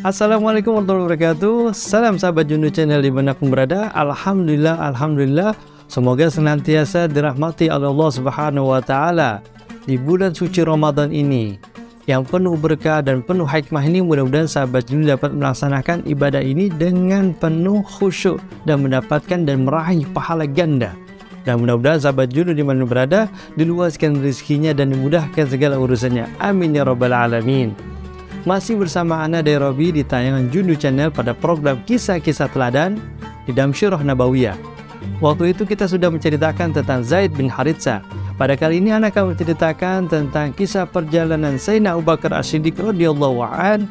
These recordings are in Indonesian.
Assalamualaikum warahmatullahi wabarakatuh. Salam sahabat Jundu Channel dimanapun berada. Alhamdulillah. Semoga senantiasa dirahmati oleh Allah Subhanahu wa Ta'ala di bulan suci Ramadan ini yang penuh berkah dan penuh hikmah ini. Mudah-mudahan sahabat Jundu dapat melaksanakan ibadah ini dengan penuh khusyuk dan mendapatkan dan meraih pahala ganda. Dan mudah-mudahan sahabat Jundu dimana berada diluaskan rezekinya dan dimudahkan segala urusannya. Amin ya rabbal alamin. Masih bersama Ana dari Robi di tayangan Jundu Channel pada program Kisah-Kisah Teladan di Damsyirah Nabawiyah. Waktu itu kita sudah menceritakan tentang Zaid bin Haritsah. Pada kali ini Ana akan menceritakan tentang kisah perjalanan Sayyidina Abu Bakar As-Siddiq radhiyallahu an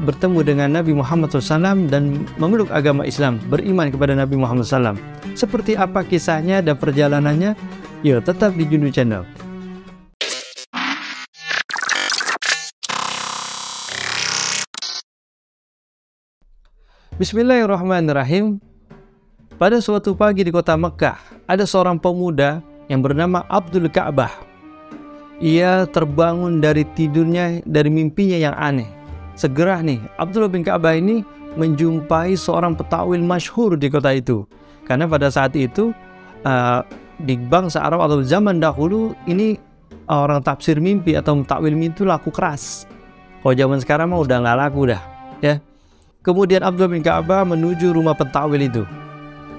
bertemu dengan Nabi Muhammad SAW dan memeluk agama Islam, beriman kepada Nabi Muhammad SAW. Seperti apa kisahnya dan perjalanannya? Yuk tetap di Jundu Channel. Bismillahirrahmanirrahim. Pada suatu pagi di kota Mekah, ada seorang pemuda yang bernama Abdul Ka'bah. Ia terbangun dari tidurnya, dari mimpinya yang aneh. Segera nih, Abdul bin Ka'bah ini menjumpai seorang petakwil masyhur di kota itu. Karena pada saat itu, di bangsa Arab atau zaman dahulu, ini orang tafsir mimpi atau mentakwil mimpi itu laku keras. Kalau zaman sekarang mah udah nggak laku dah, ya. Kemudian Abdul bin Ka'bah menuju rumah pentakwil itu.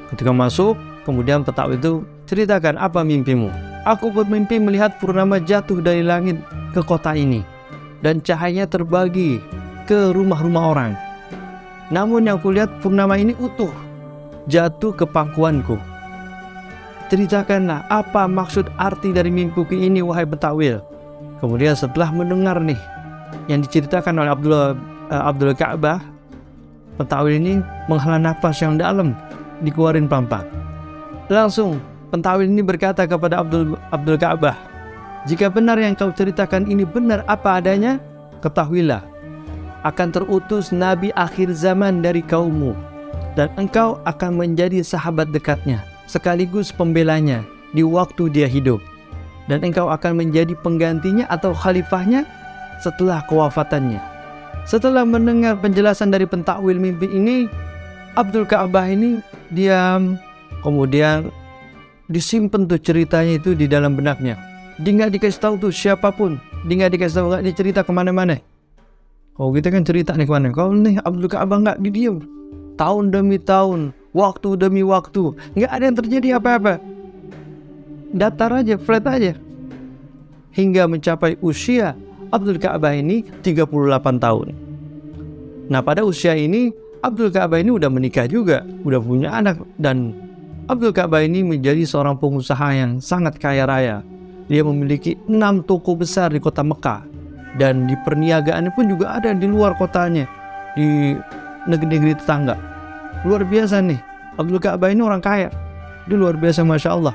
Ketika masuk, kemudian pentakwil itu, ceritakan apa mimpimu? Aku bermimpi melihat purnama jatuh dari langit ke kota ini dan cahayanya terbagi ke rumah-rumah orang. Namun yang kulihat purnama ini utuh jatuh ke pangkuanku. Ceritakanlah apa maksud arti dari mimpiku ini wahai pentakwil. Kemudian setelah mendengar nih yang diceritakan oleh Abdul Ka'bah, pentakwil ini menghela nafas yang dalam, dikeluarin pelan-pelan. Langsung pentakwil ini berkata kepada Abdul Ka'bah, jika benar yang kau ceritakan ini benar apa adanya, ketahuilah akan terutus Nabi akhir zaman dari kaummu, dan engkau akan menjadi sahabat dekatnya sekaligus pembelanya di waktu dia hidup, dan engkau akan menjadi penggantinya atau khalifahnya setelah kewafatannya. Setelah mendengar penjelasan dari pentakwil mimpi ini, Abdul Ka'bah ini diam, kemudian disimpan tuh ceritanya itu di dalam benaknya. Dia nggak dikasih tahu tuh siapapun, dia nggak dikasih tahu, nggak dicerita kemana-mana. Oh kita kan cerita nih kemana? Kalau nih Abdul Ka'bah nggak didiam, tahun demi tahun, waktu demi waktu, nggak ada yang terjadi apa-apa. Datar aja, flat aja, hingga mencapai usia Abdul Ka'bah ini 38 tahun. Nah pada usia ini Abdul Ka'bah ini udah menikah juga, udah punya anak, dan Abdul Ka'bah ini menjadi seorang pengusaha yang sangat kaya raya. Dia memiliki 6 toko besar di kota Mekah, dan di perniagaannya pun juga ada di luar kotanya, di negeri-negeri tetangga. Luar biasa nih, Abdul Ka'bah ini orang kaya, dia luar biasa, Masya Allah.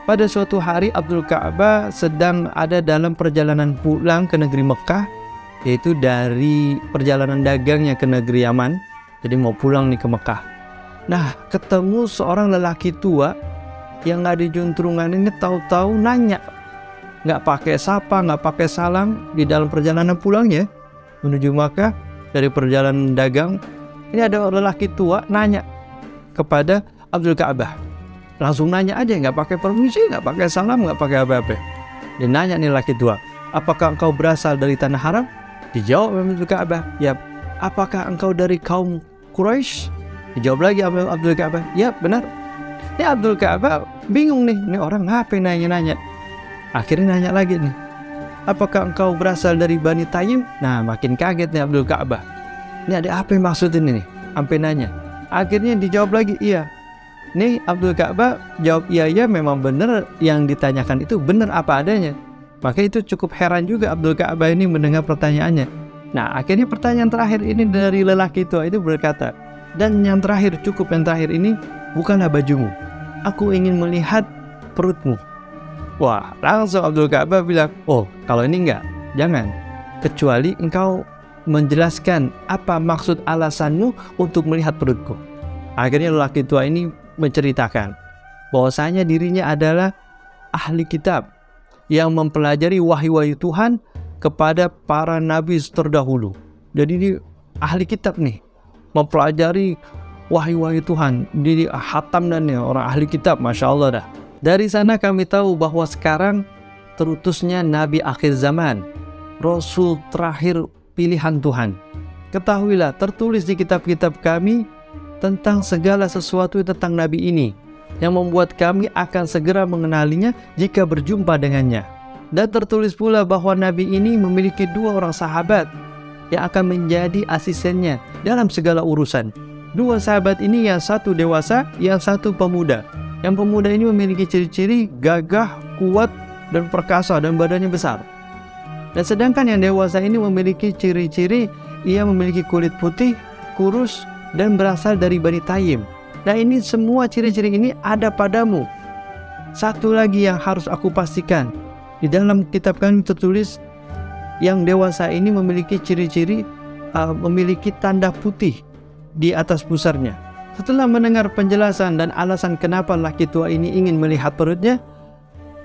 Pada suatu hari Abdul Ka'bah sedang ada dalam perjalanan pulang ke negeri Mekah, yaitu dari perjalanan dagangnya ke negeri Yaman. Jadi mau pulang nih ke Mekah. Nah ketemu seorang lelaki tua yang nggak dijuntrungan ini, tahu-tahu nanya, nggak pakai sapa, nggak pakai salam, di dalam perjalanan pulangnya menuju Mekah dari perjalanan dagang. Ini ada lelaki tua nanya kepada Abdul Ka'bah. Langsung nanya aja, nggak pakai permisi, nggak pakai salam, nggak pakai apa-apa. Dia nanya nih laki tua, apakah engkau berasal dari tanah haram? Dijawab Abdul Ka'bah, ya. Apakah engkau dari kaum Quraisy? Dijawab lagi Abdul Ka'bah, ya benar. Ini Abdul Ka'bah bingung nih, ini orang ngapain nanya-nanya. Akhirnya nanya lagi nih, apakah engkau berasal dari Bani Tayyib? Nah makin kaget nih Abdul Ka'bah. Ini ada apa yang maksud ini nih? Sampai nanya. Akhirnya dijawab lagi, iya. Nih Abdul Ka'bah jawab iya memang benar yang ditanyakan itu benar apa adanya. Maka itu cukup heran juga Abdul Ka'bah ini mendengar pertanyaannya. Nah akhirnya pertanyaan terakhir ini dari lelaki tua itu berkata, dan yang terakhir, cukup yang terakhir ini bukanlah bajumu, aku ingin melihat perutmu. Wah langsung Abdul Ka'bah bilang, oh kalau ini enggak, jangan, kecuali engkau menjelaskan apa maksud alasanmu untuk melihat perutku. Akhirnya lelaki tua ini menceritakan bahwasanya dirinya adalah ahli kitab yang mempelajari wahyu-wahyu Tuhan kepada para nabi terdahulu. Jadi ini ahli kitab nih, mempelajari wahyu-wahyu Tuhan, di hatam dan ya, orang ahli kitab, Masya Allah dah. Dari sana kami tahu bahwa sekarang terutusnya Nabi akhir zaman, Rasul terakhir pilihan Tuhan. Ketahuilah, tertulis di kitab-kitab kami tentang segala sesuatu tentang Nabi ini, yang membuat kami akan segera mengenalinya jika berjumpa dengannya. Dan tertulis pula bahwa Nabi ini memiliki 2 orang sahabat yang akan menjadi asistennya dalam segala urusan. 2 sahabat ini, yang satu dewasa, yang satu pemuda. Yang pemuda ini memiliki ciri-ciri gagah, kuat, dan perkasa, dan badannya besar. Dan sedangkan yang dewasa ini memiliki ciri-ciri, ia memiliki kulit putih, kurus, dan berasal dari Bani Taim. Nah, ini semua ciri-ciri ini ada padamu. Satu lagi yang harus aku pastikan, di dalam kitab kami tertulis yang dewasa ini memiliki ciri-ciri memiliki tanda putih di atas pusarnya. Setelah mendengar penjelasan dan alasan kenapa laki tua ini ingin melihat perutnya,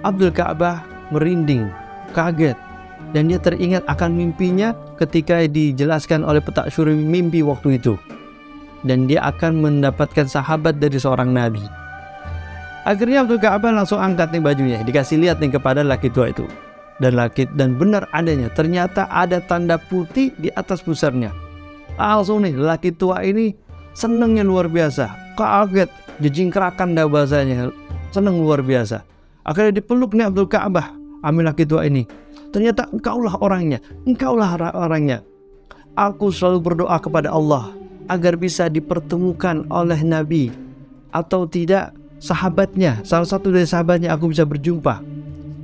Abdul Ka'bah merinding, kaget, dan dia teringat akan mimpinya ketika dijelaskan oleh petasyur mimpi waktu itu. Dan dia akan mendapatkan sahabat dari seorang nabi. Akhirnya Abdul Ka'bah langsung angkat nih bajunya, dikasih lihat nih kepada laki tua itu. Dan benar adanya, ternyata ada tanda putih di atas pusarnya. Langsung nih laki tua ini senengnya luar biasa, kaget, jejingkrakan dah bahasanya, seneng luar biasa. Akhirnya dipeluk nih Abdul Ka'bah, ambil laki tua ini. Ternyata engkaulah orangnya, engkaulah orangnya. Aku selalu berdoa kepada Allah agar bisa dipertemukan oleh Nabi, atau tidak sahabatnya, salah satu dari sahabatnya aku bisa berjumpa.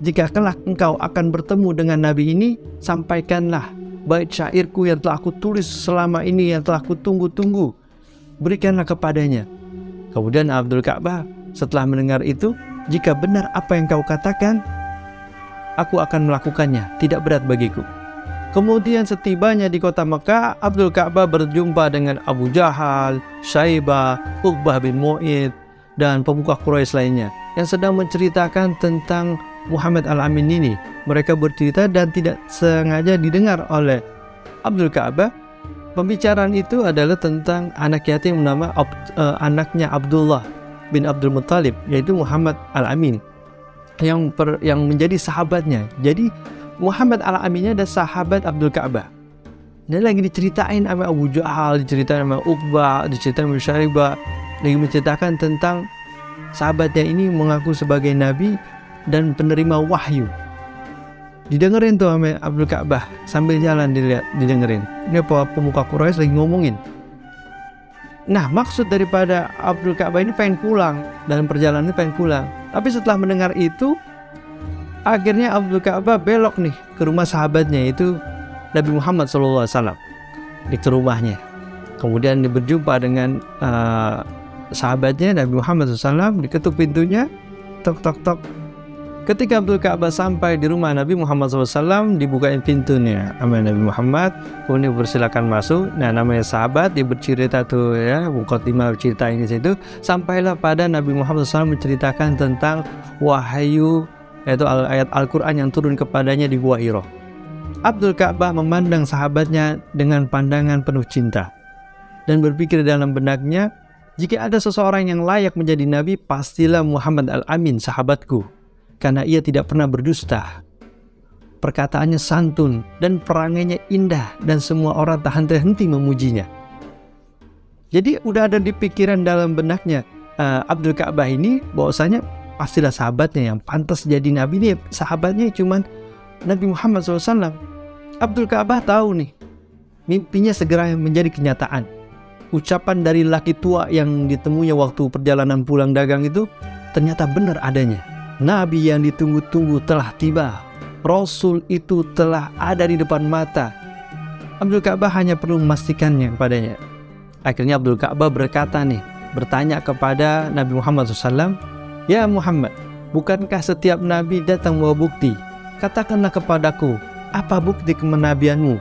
Jika kelak engkau akan bertemu dengan Nabi ini, sampaikanlah bait syairku yang telah aku tulis selama ini, yang telah aku tunggu-tunggu, berikanlah kepadanya. Kemudian Abdul Ka'bah setelah mendengar itu, jika benar apa yang kau katakan, aku akan melakukannya, tidak berat bagiku. Kemudian setibanya di kota Mekah, Abdul Ka'bah berjumpa dengan Abu Jahal, Syaibah, Uqbah bin Mu'id, dan pemuka Quraisy lainnya yang sedang menceritakan tentang Muhammad Al-Amin ini. Mereka bercerita dan tidak sengaja didengar oleh Abdul Ka'bah. Pembicaraan itu adalah tentang anak yatim bernama anaknya Abdullah bin Abdul Muttalib, yaitu Muhammad Al-Amin, yang menjadi sahabatnya. Jadi Muhammad Al-Aminnya ada sahabat Abdul Ka'bah. Dia lagi diceritain sama Abu Jahal, diceritain sama Uqbah, diceritain sama Syaibah, lagi menceritakan tentang sahabatnya ini mengaku sebagai nabi dan penerima wahyu. Didengerin tuh sama Abdul Ka'bah, sambil jalan didengerin. Ini pemuka Quraisy lagi ngomongin. Nah, maksud daripada Abdul Ka'bah ini pengen pulang, dalam perjalanan ini pengen pulang. Tapi setelah mendengar itu, akhirnya Abdul Ka'bah belok nih ke rumah sahabatnya, itu Nabi Muhammad SAW, di rumahnya. Kemudian dia berjumpa dengan sahabatnya Nabi Muhammad SAW, diketuk pintunya, tok tok tok. Ketika Abdul Ka'bah sampai di rumah Nabi Muhammad SAW, dibukain pintunya sama Nabi Muhammad, kemudian bersilakan masuk. Nah, namanya sahabat, dia bercerita tuh ya, muqaddimah cerita ini situ, sampailah pada Nabi Muhammad SAW menceritakan tentang wahyu, yaitu ayat Al-Quran yang turun kepadanya di Gua Hira. Abdul Ka'bah memandang sahabatnya dengan pandangan penuh cinta dan berpikir dalam benaknya, jika ada seseorang yang layak menjadi nabi, pastilah Muhammad Al-Amin sahabatku, karena ia tidak pernah berdusta, perkataannya santun, dan perangainya indah, dan semua orang tak henti-henti memujinya. Jadi udah ada di pikiran dalam benaknya Abdul Ka'bah ini bahwasanya pastilah sahabatnya yang pantas jadi nabi. Ini sahabatnya cuman Nabi Muhammad SAW. Abdul Ka'bah tahu nih, mimpinya segera menjadi kenyataan. Ucapan dari laki tua yang ditemuinya waktu perjalanan pulang dagang itu ternyata benar adanya. Nabi yang ditunggu-tunggu telah tiba. Rasul itu telah ada di depan mata. Abdul Ka'bah hanya perlu memastikannya kepadanya. Akhirnya Abdul Ka'bah bertanya kepada Nabi Muhammad SAW, "Ya Muhammad, bukankah setiap nabi datang membawa bukti? Katakanlah kepadaku, apa bukti kenabianmu?"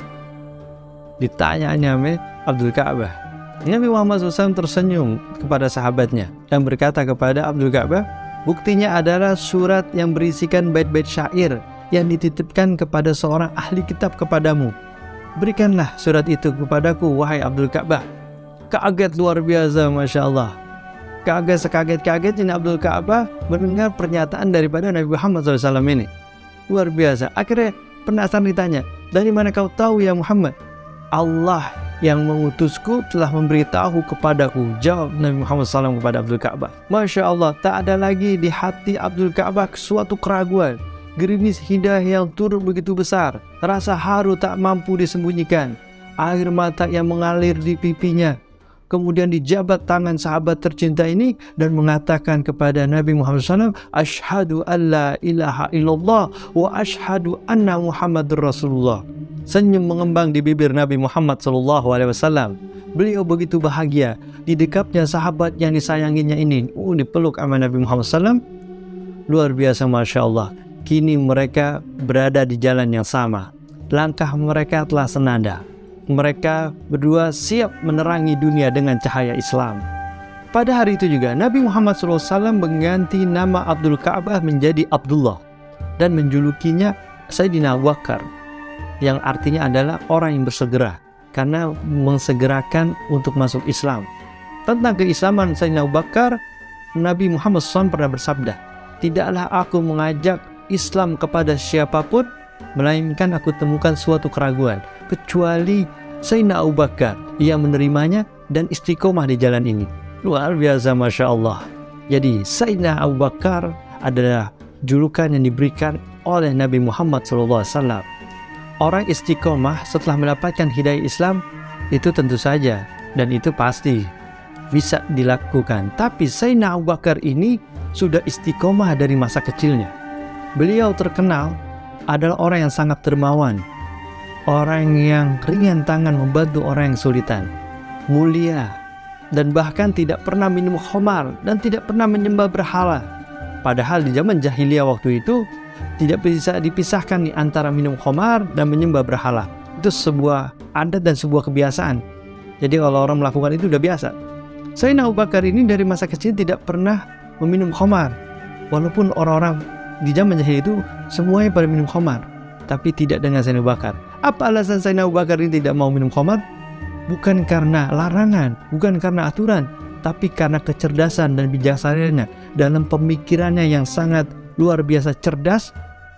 Ditanyanya oleh Abdul Ka'bah. Nabi Muhammad SAW tersenyum kepada sahabatnya dan berkata kepada Abdul Ka'bah, "Buktinya adalah surat yang berisikan bait-bait syair yang dititipkan kepada seorang ahli kitab kepadamu. berikanlah surat itu kepadaku, wahai Abdul Ka'bah. Kaget luar biasa, Masya Allah. Kaget sekaget-kagetnya Abdul Ka'bah mendengar pernyataan daripada Nabi Muhammad SAW ini. Luar biasa. Akhirnya penasaran ditanya, dari mana kau tahu ya Muhammad? Allah yang mengutusku telah memberitahu kepadaku, jawab Nabi Muhammad SAW kepada Abdul Ka'bah. Masya Allah, tak ada lagi di hati Abdul Ka'bah suatu keraguan. Gerimis hidayah yang turun begitu besar, rasa haru tak mampu disembunyikan, air mata yang mengalir di pipinya. Kemudian dijabat tangan sahabat tercinta ini dan mengatakan kepada Nabi Muhammad SAW, Ashhadu an la ilaha illallah wa ashhadu anna Muhammadur Rasulullah. Senyum mengembang di bibir Nabi Muhammad SAW. Beliau begitu bahagia di dekatnya sahabat yang disayanginya ini. Dipeluk sama Nabi Muhammad SAW. Luar biasa, Masya Allah. Kini mereka berada di jalan yang sama. Langkah mereka telah senada. Mereka berdua siap menerangi dunia dengan cahaya Islam. Pada hari itu juga Nabi Muhammad SAW mengganti nama Abdul Ka'bah menjadi Abdullah dan menjulukinya Sayyidina Abu Bakar, yang artinya adalah orang yang bersegera, karena mensegerakan untuk masuk Islam. Tentang keislaman Sayyidina Abu Bakar, Nabi Muhammad SAW pernah bersabda, tidaklah aku mengajak Islam kepada siapapun, melainkan aku temukan suatu keraguan, kecuali Sayyidina Abu Bakar yang menerimanya dan istiqomah di jalan ini. Luar biasa, Masya Allah. Jadi Sayyidina Abu Bakar adalah julukan yang diberikan oleh Nabi Muhammad SAW. Orang istiqomah setelah mendapatkan hidayah Islam itu tentu saja, dan itu pasti bisa dilakukan. Tapi Sayyidina Abu Bakar ini sudah istiqomah dari masa kecilnya. Beliau terkenal adalah orang yang sangat dermawan, orang yang ringan tangan membantu orang yang kesulitan, mulia, dan bahkan tidak pernah minum khamar dan tidak pernah menyembah berhala. Padahal di zaman jahiliyah waktu itu tidak bisa dipisahkan di antara minum khamar dan menyembah berhala. Itu sebuah adat dan sebuah kebiasaan. Jadi kalau orang melakukan itu udah biasa. Sayyidina Abu Bakar ini dari masa kecil tidak pernah meminum khamar. Walaupun orang-orang di zaman jahiliyah itu semuanya pada minum khamar, tapi tidak dengan Sayyidina Abu Bakar. Apa alasan Sayyidina Abu Bakar ini tidak mau minum khamar? Bukan karena larangan, bukan karena aturan, tapi karena kecerdasan dan bijaksananya dalam pemikirannya yang sangat luar biasa cerdas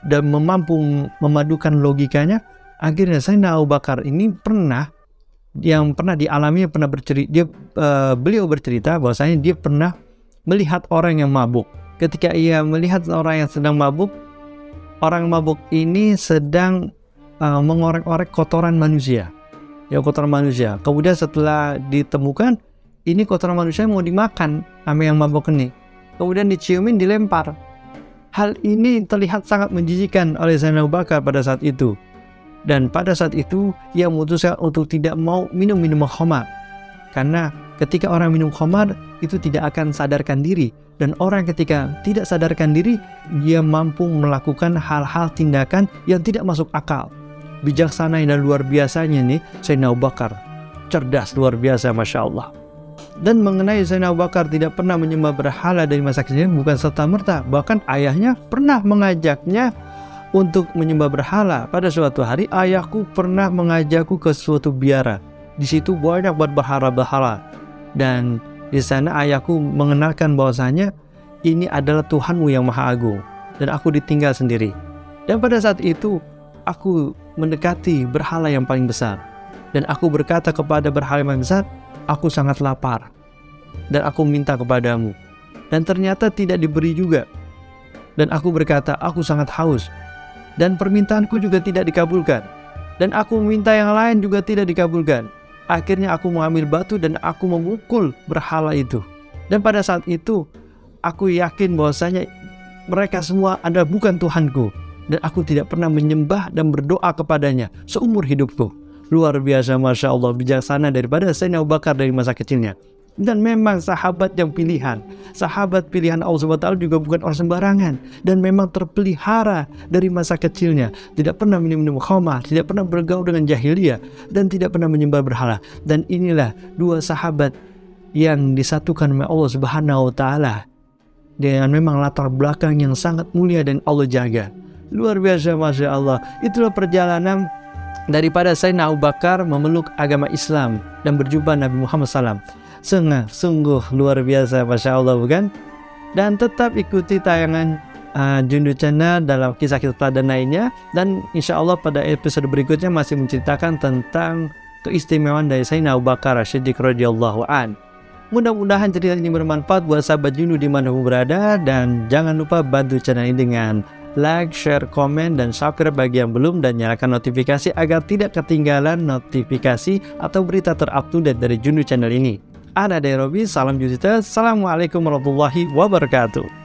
dan mampu memadukan logikanya. Akhirnya Sayyidina Abu Bakar ini beliau bercerita bahwasanya dia pernah melihat orang yang mabuk. Ketika ia melihat orang yang sedang mabuk, orang mabuk ini sedang mengorek-orek kotoran manusia. Ya, kotoran manusia. Kemudian setelah ditemukan ini kotoran manusia mau dimakan sama yang mabuk ini. Kemudian diciumin, dilempar. Hal ini terlihat sangat menjijikkan oleh Sayyidina Abu Bakar pada saat itu. Dan pada saat itu ia memutuskan untuk tidak mau minum khamar. Karena ketika orang minum khamar itu tidak akan sadarkan diri. Dan orang ketika tidak sadarkan diri, dia mampu melakukan hal-hal tindakan yang tidak masuk akal. Bijaksana dan luar biasanya nih Sayyidina Abu Bakar. Cerdas luar biasa, Masya Allah. Dan mengenai Sayyidina Abu Bakar tidak pernah menyembah berhala dari masa kecilnya, bukan serta-merta. Bahkan ayahnya pernah mengajaknya untuk menyembah berhala. Pada suatu hari ayahku pernah mengajakku ke suatu biara. Di situ banyak buat berhala-berhala. Dan di sana ayahku mengenalkan bahwasanya ini adalah Tuhanmu yang Maha Agung, dan aku ditinggal sendiri. Dan pada saat itu aku mendekati berhala yang paling besar, dan aku berkata kepada berhala yang paling besar, aku sangat lapar dan aku minta kepadamu. Dan ternyata tidak diberi juga. Dan aku berkata, aku sangat haus dan permintaanku juga tidak dikabulkan. Dan aku meminta yang lain juga tidak dikabulkan. Akhirnya aku mengambil batu dan aku memukul berhala itu. Dan pada saat itu aku yakin bahwasanya mereka semua adalah bukan Tuhanku, dan aku tidak pernah menyembah dan berdoa kepadanya seumur hidupku. Luar biasa, Masya Allah, bijaksana daripada Sayyidina Abu Bakar dari masa kecilnya. Dan memang sahabat yang pilihan, sahabat pilihan Allah SWT juga bukan orang sembarangan, dan memang terpelihara dari masa kecilnya. Tidak pernah minum khamar, tidak pernah bergaul dengan jahiliyah, dan tidak pernah menyembah berhala. Dan inilah dua sahabat yang disatukan oleh Allah Subhanahu wa Ta'ala dengan memang latar belakang yang sangat mulia dan Allah jaga. Luar biasa, Masya Allah. Itulah perjalanan daripada Sayyidina Abu Bakar memeluk agama Islam dan berjumpa Nabi Muhammad SAW. Sungguh luar biasa, Masya Allah, bukan? Dan tetap ikuti tayangan Jundu Channel dalam kisah-kisah teladan lainnya, dan insya Allah pada episode berikutnya masih menceritakan tentang keistimewaan dari Sayyidina Abu Bakar As-Siddiq radhiyallahu an. Mudah-mudahan cerita ini bermanfaat buat sahabat Jundu dimanapun berada, dan jangan lupa bantu channel ini dengan like, share, komen, dan subscribe bagi yang belum, dan nyalakan notifikasi agar tidak ketinggalan notifikasi atau berita terupdate dari Jundu Channel ini. Ana dari Robi, salam Jundu. Assalamualaikum warahmatullahi wabarakatuh.